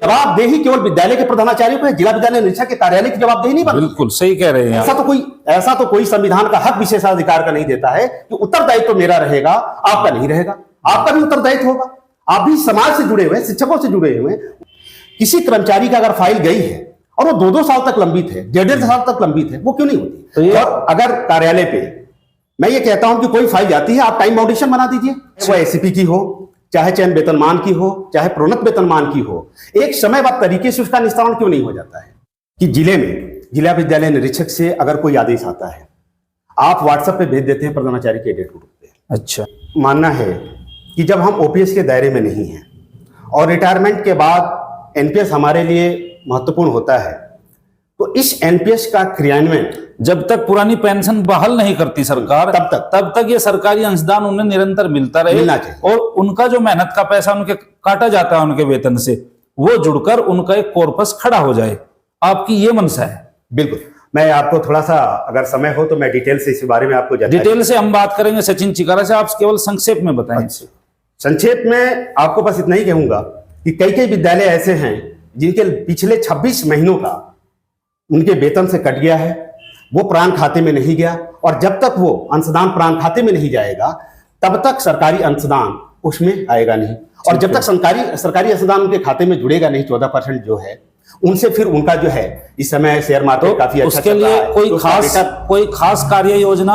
जवाबदेही केवल विद्यालय के प्रधानाचार्य को है, जिला विद्यालय निरीक्षक के कार्यालय की जवाबदेही नहीं बनती। बिल्कुल सही कह रहे हैं। ऐसा तो कोई संविधान का हक विशेषाधिकार का नहीं देता है कि उत्तरदायित्व तो मेरा रहेगा, आपका नहीं रहेगा। आपका भी उत्तरदायित्व होगा, आप भी समाज से जुड़े हुए, शिक्षकों से जुड़े हुए। किसी कर्मचारी का अगर फाइल गई है और वो 2-2 साल तक लंबित है, 1.5 साल तक लंबित है, वो क्यों नहीं होती? तो और अगर कार्यालय पे मैं ये कहता हूं कि कोई फाइल जाती है, आप टाइम बाउंडेशन बना दीजिए, वो एसीपी की हो, चाहे चयन वेतनमान की हो, चाहे प्रोन्नत वेतनमान की हो, एक समयबद्ध तरीके से उसका निस्तारण क्यों नहीं हो जाता है? कि जिले में जिला विद्यालय निरीक्षक से अगर कोई आदेश आता है, आप व्हाट्सएप पे भेज देते हैं प्रधानाचार्य के एडेड ग्रुप पे। अच्छा, मानना है कि जब हम ओपीएस के दायरे में नहीं हैं और रिटायरमेंट के बाद एनपीएस हमारे लिए महत्वपूर्ण होता है, तो इस एनपीएस का क्रियान्वयन जब तक पुरानी पेंशन बहाल नहीं करती सरकार, तब तक ये सरकारी अंशदान उन्हें निरंतर मिलता रहे और उनका जो मेहनत का पैसा उनके काटा जाता है उनके वेतन से, वो जुड़कर उनका एक कॉर्पस खड़ा हो जाए। आपकी ये मंशा है? बिल्कुल। मैं आपको थोड़ा सा अगर समय हो तो मैं डिटेल से इस बारे में आपको डिटेल से हम बात करेंगे सचिन चिकारा से, आप केवल संक्षेप में बताएं। संक्षेप में आपको बस इतना ही कहूंगा कि कई विद्यालय ऐसे हैं जिनके पिछले 26 महीनों का उनके वेतन से कट गया है, वो प्राण खाते में नहीं गया, और जब तक वो अंशदान प्राण खाते में नहीं जाएगा तब तक सरकारी अंशदान उसमें आएगा नहीं, और जब तक सरकारी अंशदान उनके खाते में जुड़ेगा नहीं 14% जो है, उनसे फिर उनका जो है इस समय शेयर मार्केट काफी अच्छा उसके लिए कोई खास कार्य योजना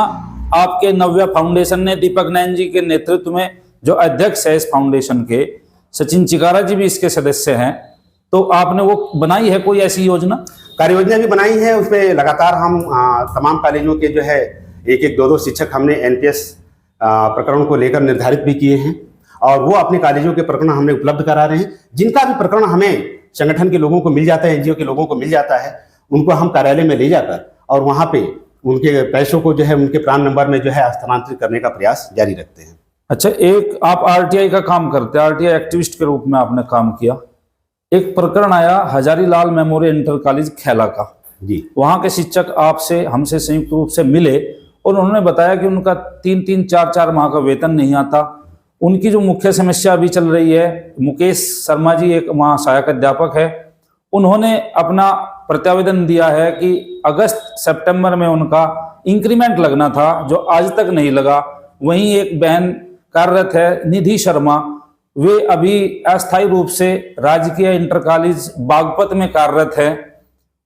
आपके नव्या फाउंडेशन ने, दीपक नैन जी के नेतृत्व में जो अध्यक्ष है इस फाउंडेशन के, सचिन चिकारा जी भी इसके सदस्य हैं, तो आपने वो बनाई है कोई ऐसी योजना? कार्य योजना भी बनाई है, उसमें लगातार हम तमाम कॉलेजों के जो है 1-2 शिक्षक हमने एनपीएस प्रकरण को लेकर निर्धारित भी किए हैं, और वो अपने कॉलेजों के प्रकरण हमने उपलब्ध करा रहे हैं। जिनका भी प्रकरण हमें संगठन के लोगों को मिल जाता है, एनजीओ के लोगों को मिल जाता है, उनको हम कार्यालय में ले जाकर और वहां पे उनके पैसों को जो है उनके प्राण नंबर में जो है हस्तांतरित करने का प्रयास जारी रखते हैं। अच्छा, एक आप आरटीआई का काम करते हैं, आरटीआई एक्टिविस्ट के रूप में आपने काम किया। एक प्रकरण आया हजारीलाल मेमोरियल इंटर कॉलेज खेला का जी, वहां के शिक्षक आपसे हमसे संयुक्त रूप से मिले और उन्होंने बताया कि उनका 3-3, 4-4 माह का वेतन नहीं आता। उनकी जो मुख्य समस्या अभी चल रही है, मुकेश शर्मा जी एक वहाँ सहायक अध्यापक है, उन्होंने अपना प्रत्यावेदन दिया है कि अगस्त सितंबर में उनका इंक्रीमेंट लगना था, जो आज तक नहीं लगा। वहीं एक बहन कार्यरत है निधि शर्मा, वे अभी अस्थायी रूप से राजकीय इंटर कॉलेज बागपत में कार्यरत है,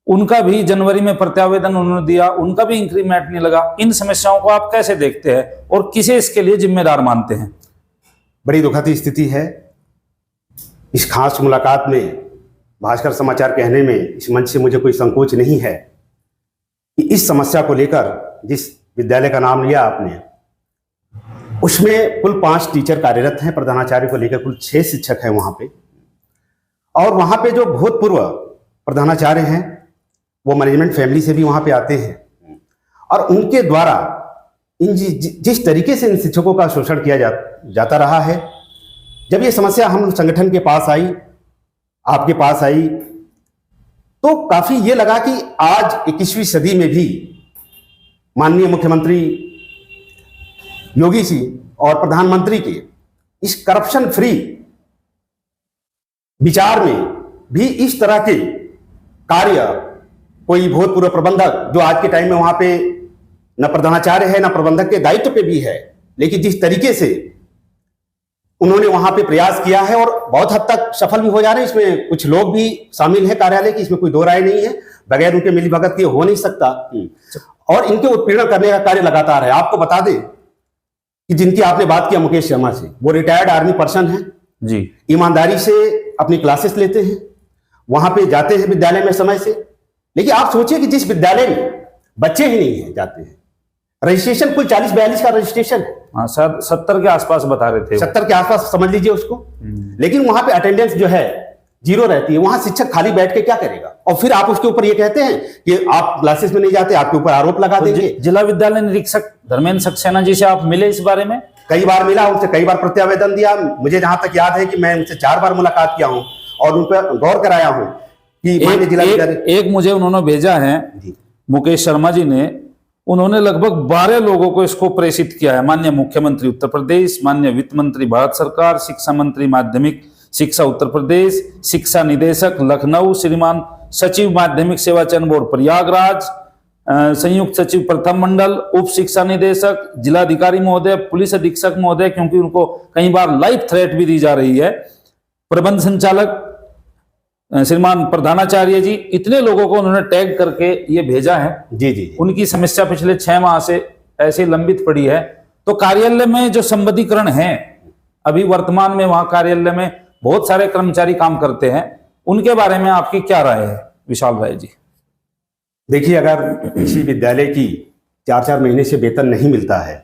उनका भी जनवरी में प्रत्यावेदन उन्होंने दिया, उनका भी इंक्रीमेंट नहीं लगा। इन समस्याओं को आप कैसे देखते हैं और किसे इसके लिए जिम्मेदार मानते हैं? बड़ी दुखद स्थिति है। इस खास मुलाकात में भास्कर समाचार कहने में इस मंच से मुझे कोई संकोच नहीं है कि इस समस्या को लेकर जिस विद्यालय का नाम लिया आपने, उसमें कुल 5 टीचर कार्यरत हैं, प्रधानाचार्य को लेकर कुल 6 शिक्षक हैं वहां पे, और वहां पे जो भूतपूर्व प्रधानाचार्य हैं वो मैनेजमेंट फैमिली से भी वहां पे आते हैं, और उनके द्वारा इन जिस तरीके से इन शिक्षकों का शोषण किया जाता रहा है। जब ये समस्या हम संगठन के पास आई, आपके पास आई, तो काफी ये लगा कि आज 21वीं सदी में भी माननीय मुख्यमंत्री योगी जी और प्रधानमंत्री के इस करप्शन फ्री विचार में भी इस तरह के कार्य, कोई भूतपूर्व प्रबंधक जो आज के टाइम में वहां पे न प्रधानाचार्य है न प्रबंधक के दायित्व पे भी है, लेकिन जिस तरीके से उन्होंने वहां पे प्रयास किया है और बहुत हद तक सफल भी हो जा रहे हैं, इसमें कुछ लोग भी शामिल है कार्यालय की, इसमें कोई दो राय नहीं है, बगैर उनके मिलीभगत के हो नहीं सकता, और इनके उत्पीड़न करने का कार्य लगातार है। आपको बता दें कि जिनकी आपने बात किया मुकेश शर्मा से, वो रिटायर्ड आर्मी पर्सन है जी, ईमानदारी से अपनी क्लासेस लेते हैं, वहां पे जाते हैं विद्यालय में समय से। लेकिन आप सोचिए कि जिस विद्यालय में बच्चे ही नहीं है जाते हैं, रजिस्ट्रेशन कुल 40-42 का रजिस्ट्रेशन है, हाँ सर 70 के आसपास बता रहे थे, 70 के आसपास समझ लीजिए उसको, लेकिन वहां पे अटेंडेंस जो है 0 रहती है। वहां शिक्षक खाली बैठ के क्या करेगा? और फिर आप उसके ऊपर ये कहते हैं कि आप क्लासेस में नहीं जाते, आपके ऊपर आरोप लगा देंगे। जिला विद्यालय निरीक्षक धर्मेंद्र सक्सेना जी से आप मिले इस बारे में? कई बार मिला, उनसे कई बार प्रत्यावेदन दिया। मुझे जहां तक याद है कि मैं उनसे 4 बार मुलाकात किया हूं और उन पर गौर कराया हूं कि माननीय जिला एक मुझे उन्होंने भेजा है मुकेश शर्मा जी ने, उन्होंने लगभग 12 लोगों को इसको प्रेषित किया है। माननीय मुख्यमंत्री उत्तर प्रदेश, माननीय वित्त मंत्री भारत सरकार, शिक्षा मंत्री माध्यमिक शिक्षा उत्तर प्रदेश, शिक्षा निदेशक लखनऊ श्रीमान, सचिव माध्यमिक सेवा चयन बोर्ड प्रयागराज, संयुक्त सचिव प्रथम मंडल, उप शिक्षा निदेशक, जिलाधिकारी महोदय, पुलिस अधीक्षक महोदय, क्योंकि उनको कई बार लाइव थ्रेट भी दी जा रही है, प्रबंध संचालक श्रीमान प्रधानाचार्य जी, इतने लोगों को उन्होंने टैग करके ये भेजा है। जी जी जी। उनकी समस्या पिछले 6 माह से ऐसे लंबित पड़ी है। तो कार्यालय में जो संबद्धीकरण है, अभी वर्तमान में वहां कार्यालय में बहुत सारे कर्मचारी काम करते हैं, उनके बारे में आपकी क्या राय है विशाल राय जी? देखिए, अगर किसी विद्यालय की 4-4 महीने से वेतन नहीं मिलता है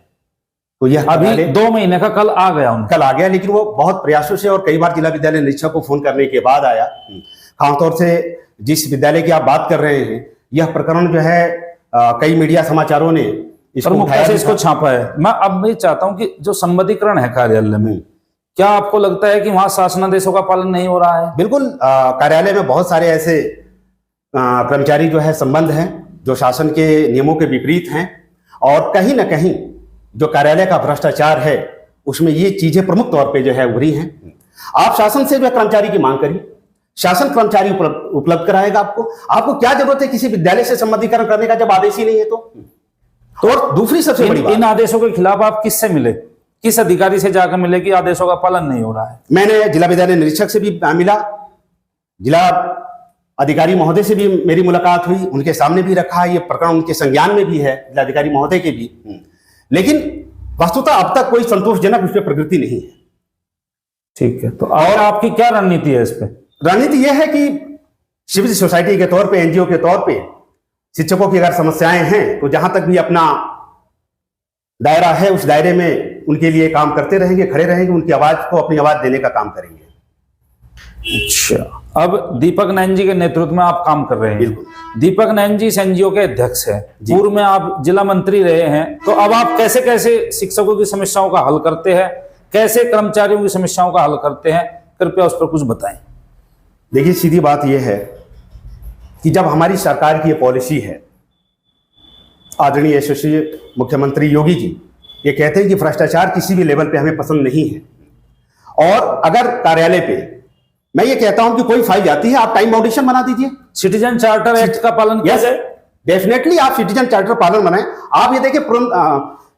तो यह अभी 2 महीने का कल आ गया उनका। कल आ गया, लेकिन वो बहुत प्रयासों से और कई बार जिला विद्यालय निरीक्षक को फोन करने के बाद आया। खासतौर से जिस विद्यालय की आप बात कर रहे हैं, यह प्रकरण जो है कई मीडिया समाचारों ने इसको उठाया से इसको छापा है। मैं अब भी चाहता हूं कि जो संबद्धीकरण है कार्यालय में, क्या आपको लगता है कि वहां शासनादेशों का पालन नहीं हो रहा है? बिल्कुल, कार्यालय में बहुत सारे ऐसे कर्मचारी जो है संबंध हैं जो शासन के नियमों के विपरीत हैं, और कहीं ना कहीं जो कार्यालय का भ्रष्टाचार है उसमें ये चीजें प्रमुख तौर पे जो है उभरी हैं। आप शासन से जो है कर्मचारी की मांग करिए, शासन कर्मचारी उपलब्ध कराएगा आपको क्या जरूरत है किसी विद्यालय से संबद्धीकरण करने का जब आदेश ही नहीं है तो और दूसरी सबसे बड़ी बात, इन आदेशों के खिलाफ आप किससे मिले, किस अधिकारी से जाकर मिले कि आदेशों का पालन नहीं हो रहा है? मैंने जिला विद्यालय निरीक्षक से भी मिला, जिला अधिकारी महोदय से भी मेरी मुलाकात हुई, उनके सामने भी रखा, ये प्रकरण उनके संज्ञान में भी है, जिलाधिकारी महोदय के भी, लेकिन वस्तुतः अब तक कोई संतोषजनक उस पर प्रगति नहीं है। ठीक है, तो और आपकी क्या रणनीति है इस पे? रणनीति यह है कि सिविल सोसाइटी के तौर पे, एनजीओ के तौर पे शिक्षकों की अगर समस्याएं हैं तो जहां तक भी अपना दायरा है उस दायरे में उनके लिए काम करते रहेंगे, खड़े रहेंगे, उनकी आवाज को अपनी आवाज देने का काम करेंगे। अच्छा, अब दीपक नैन जी के नेतृत्व में आप काम कर रहे हैं। दीपक नैन जी इस एनजीओ के अध्यक्ष हैं, पूर्व में आप जिला मंत्री रहे हैं, तो अब आप कैसे कैसे शिक्षकों की समस्याओं का हल करते हैं, कैसे कर्मचारियों की समस्याओं का हल करते हैं, कृपया उस पर कुछ बताएं। देखिए, सीधी बात यह है कि जब हमारी सरकार की ये पॉलिसी है, आदरणीय यशस्वी मुख्यमंत्री योगी जी ये कहते हैं कि भ्रष्टाचार किसी भी लेवल पे हमें पसंद नहीं है, और अगर कार्यालय पे मैं ये कहता हूं कि कोई फाइल जाती है, आप टाइम बाउंडेशन बना दीजिए, सिटीजन चार्टर एक्ट का पालन किया जाए। डेफिनेटली आप सिटीजन चार्टर पालन बनाएं। आप ये देखिए,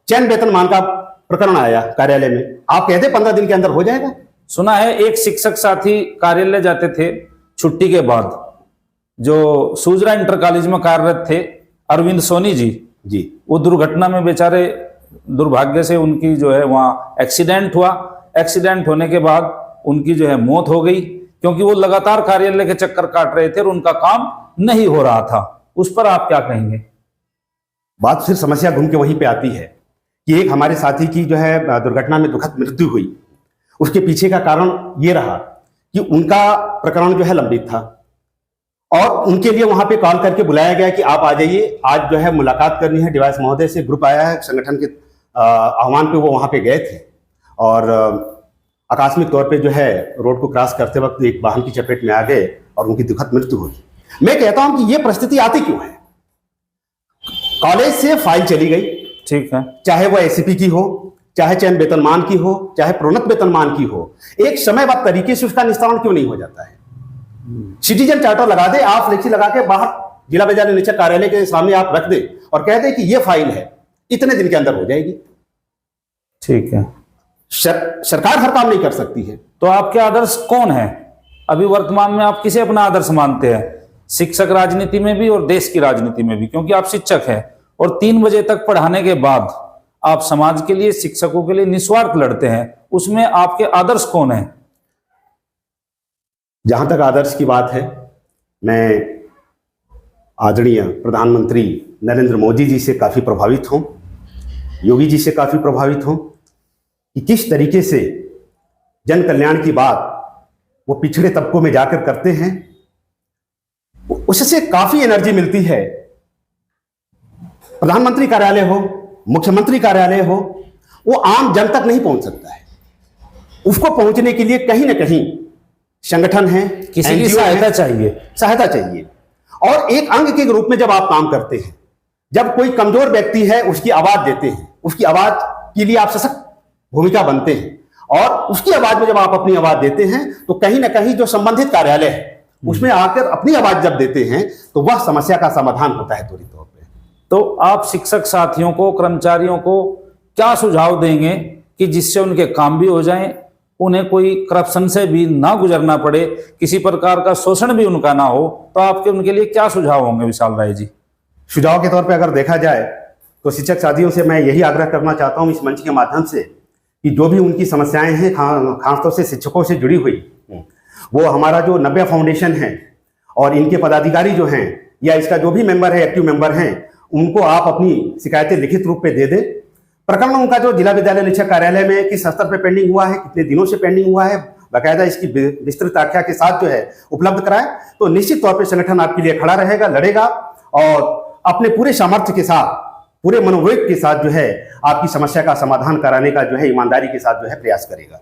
चयन वेतनमान का प्रकरण आया कार्यालय में, आप कहते 15 दिन के अंदर हो जाएगा। सुना है एक शिक्षक साथी कार्यालय जाते थे छुट्टी के बाद, जो सूजरा इंटर कॉलेज में कार्यरत थे अरविंद सोनी जी, वो दुर्घटना में बेचारे दुर्भाग्य से उनकी जो है वहां एक्सीडेंट हुआ। एक्सीडेंट होने के बाद उनकी जो है मौत हो गई, क्योंकि वो लगातार कार्यालय के चक्कर काट रहे थे और उनका काम नहीं हो रहा था। उस पर आप क्या कहेंगे? बात फिर समस्या घूम के वहीं पे आती है कि एक हमारे साथी की जो है दुर्घटना में दुखद मृत्यु हुई, उसके पीछे का कारण ये रहा कि उनका प्रकरण जो है लंबित था, और उनके लिए वहां पे कॉल करके बुलाया गया कि आप आ जाइए, आज जो है मुलाकात करनी है डीवाईएस महोदय से। ग्रुप आया है संगठन के आह्वान पे, वो वहां पे गए थे, और आकस्मिक तौर पे जो है रोड को क्रॉस करते वक्त एक वाहन की चपेट में आ गए और उनकी दुखद मृत्यु हुई। मैं कहता हूं कि ये परिस्थिति आती क्यों है? कॉलेज से फाइल चली गई, ठीक है, चाहे वो एसीपी की हो, चाहे चयन वेतनमान की हो, चाहे प्रोन्नत वेतनमान की हो, एक समयबद्ध तरीके से उसका निस्तारण क्यों नहीं हो जाता है? सिटीजन चार्टर लगा दे, आप फ्लेक्सी लगा के बाहर जिला विद्यालय निरीक्षक कार्यालय के सामने आप रख दे और कह दे कि ये फाइल है, इतने दिन के अंदर हो जाएगी। ठीक है, सरकार हर काम नहीं कर सकती है। तो आपके आदर्श कौन है अभी वर्तमान में? आप किसे अपना आदर्श मानते हैं, शिक्षक राजनीति में भी और देश की राजनीति में भी? क्योंकि आप शिक्षक हैं और 3 बजे तक पढ़ाने के बाद आप समाज के लिए, शिक्षकों के लिए निस्वार्थ लड़ते हैं, उसमें आपके आदर्श कौन है? जहां तक आदर्श की बात है, मैं आदरणीय प्रधानमंत्री नरेंद्र मोदी जी से काफी प्रभावित हूं, योगी जी से काफी प्रभावित हूं कि किस तरीके से जन कल्याण की बात वो पिछड़े तबकों में जाकर करते हैं, उससे काफी एनर्जी मिलती है। प्रधानमंत्री कार्यालय हो, मुख्यमंत्री कार्यालय हो, वो आम जन तक नहीं पहुंच सकता है। उसको पहुंचने के लिए कहीं ना कहीं संगठन है, किसी की सहायता चाहिए। और एक अंग के रूप में जब आप काम करते हैं, जब कोई कमजोर व्यक्ति है उसकी आवाज देते हैं, उसकी आवाज के लिए आप सशक्त भूमिका बनते हैं, और उसकी आवाज में जब आप अपनी आवाज देते हैं तो कहीं ना कहीं जो संबंधित कार्यालय है उसमें आकर अपनी आवाज जब देते हैं तो वह समस्या का समाधान होता है त्वरित तौर पे। तो आप शिक्षक साथियों को, कर्मचारियों को क्या सुझाव देंगे कि जिससे उनके काम भी हो जाएं, उन्हें कोई करप्शन से भी ना गुजरना पड़े, किसी प्रकार का शोषण भी उनका ना हो, तो आपके उनके लिए क्या सुझाव होंगे विशाल राय जी? सुझाव के तौर पे अगर देखा जाए तो शिक्षक साथियों से मैं यही आग्रह करना चाहता हूं इस मंच के माध्यम से कि जो भी उनकी समस्याएं हैं खासतौर से शिक्षकों से जुड़ी हुई, वो हमारा जो नव्या फाउंडेशन है और इनके पदाधिकारी जो हैं या इसका जो भी मेंबर है, एक्टिव मेंबर हैं, उनको आप अपनी शिकायतें लिखित रूप पे दे दें। प्रकरण उनका जो जिला विद्यालय निरीक्षक कार्यालय में किस स्तर पर पेंडिंग हुआ है, कितने दिनों से पेंडिंग हुआ है, बाकायदा इसकी विस्तृत आख्या के साथ जो है उपलब्ध कराएं, तो निश्चित तौर पर संगठन आपके लिए खड़ा रहेगा, लड़ेगा और अपने पूरे सामर्थ्य के साथ, पूरे मनोवेग के साथ जो है आपकी समस्या का समाधान कराने का जो है ईमानदारी के साथ जो है प्रयास करेगा।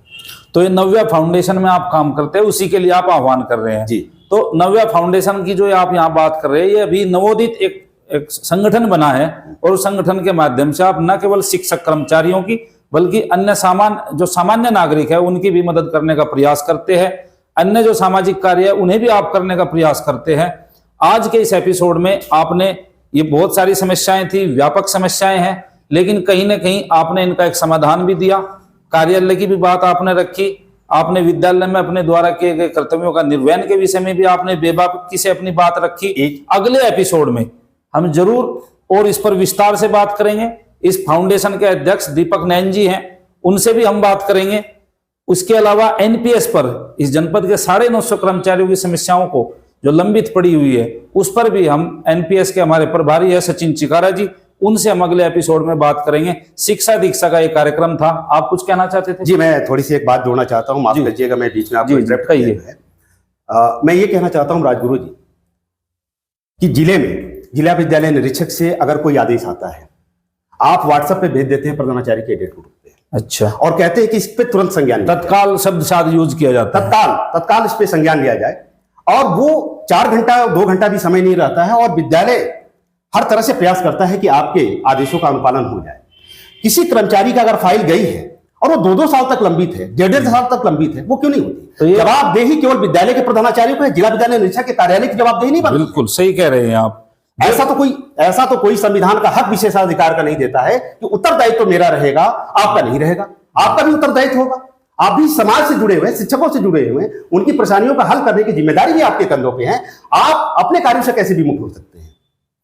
तो ये नव्या फाउंडेशन में आप काम करते हैं, उसी के लिए आप आह्वान कर रहे हैं जी। तो नव्या फाउंडेशन की जो आप यहाँ बात कर रहे हैं, ये अभी नवोदित एक संगठन बना है और उस संगठन के माध्यम से आप न केवल शिक्षक कर्मचारियों की बल्कि अन्य जो सामान्य नागरिक है उनकी भी मदद करने का प्रयास करते हैं, अन्य जो सामाजिक कार्य है उन्हें भी आप करने का प्रयास करते हैं। आज के इस एपिसोड में आपने ये बहुत सारी समस्याएं थी, व्यापक समस्याएं हैं, लेकिन कहीं ना कहीं आपने इनका एक समाधान भी दिया, कार्यालय की भी बात आपने रखी, आपने विद्यालय में अपने द्वारा किए गए कर्तव्यों का निर्वहन के विषय में भी आपने बेबाकी से अपनी बात रखी। अगले एपिसोड में हम जरूर और इस पर विस्तार से बात करेंगे। इस फाउंडेशन के अध्यक्ष दीपक नैन जी हैं, उनसे भी हम बात करेंगे। उसके अलावा एनपीएस पर इस जनपद के 950 कर्मचारियों की समस्याओं को जो लंबित पड़ी हुई है उस पर भी हम एनपीएस के हमारे प्रभारी है सचिन चिकारा जी, उनसे हम अगले एपिसोड में बात करेंगे। शिक्षा दीक्षा का एक कार्यक्रम था, आप कुछ कहना चाहते थे? जी, मैं थोड़ी सी एक बात जोड़ना चाहता हूँ, माफ कीजिएगा मैं बीच में आपको इंटरप्ट किया। मैं ये कहना चाहता हूँ राजगुरु जी कि जिले में जिला विद्यालय निरीक्षक से अगर कोई आदेश आता है, आप व्हाट्सएप पे भेज देते हैं प्रधानाचार्य के एडिट ग्रुप पे, अच्छा, और कहते हैं कि इस पे तुरंत संज्ञान, तत्काल शब्द शायद यूज किया जाता है, तत्काल इस पे संज्ञान लिया जाए, और वो 4 घंटा 2 घंटा भी समय नहीं रहता है और विद्यालय हर तरह से प्रयास करता है कि आपके आदेशों का अनुपालन हो जाए। किसी कर्मचारी का अगर फाइल गई है और वो 2-2 साल तक लंबित है, 1.5 साल तक लंबित है, वो क्यों नहीं होती? तो जवाबदेही केवल विद्यालय के प्रधानाचार्य को है, जिला विद्यालय निरीक्षक के कार्यालय की जवाबदेही नहीं बनती। बिल्कुल सही कह रहे हैं आप। ऐसा तो कोई संविधान का हक विशेषाधिकार का नहीं देता है कि उत्तरदायित्व तो मेरा रहेगा, आपका नहीं रहेगा। आपका भी उत्तरदायित्व होगा, आप भी समाज से जुड़े हुए, शिक्षकों से जुड़े हुए, उनकी परेशानियों का हल करने की जिम्मेदारी भी आपके कंधों पे है। आप अपने कार्यों से कैसे विमुख हो सकते हैं?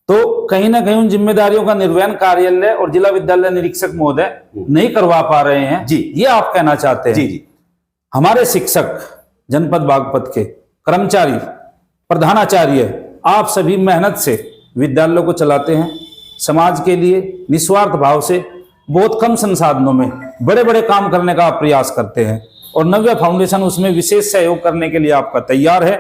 तो कहीं ना कहीं उन जिम्मेदारियों का निर्वहन कार्यालय और जिला विद्यालय निरीक्षक महोदय नहीं करवा पा रहे हैं जी, ये आप कहना चाहते हैं? जी जी। हमारे शिक्षक, जनपद बागपत के कर्मचारी, प्रधानाचार्य, आप सभी मेहनत से विद्यालयों को चलाते हैं, समाज के लिए निस्वार्थ भाव से बहुत कम संसाधनों में बड़े बड़े काम करने का प्रयास करते हैं और नव्या फाउंडेशन उसमें विशेष सहयोग करने के लिए आपका तैयार है।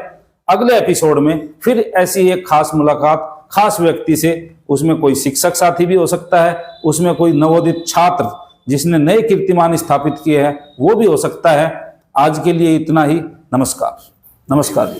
अगले एपिसोड में फिर ऐसी एक खास मुलाकात खास व्यक्ति से, उसमें कोई शिक्षक साथी भी हो सकता है, उसमें कोई नवोदित छात्र जिसने नए कीर्तिमान स्थापित किए हैं वो भी हो सकता है। आज के लिए इतना ही। नमस्कार। नमस्कार।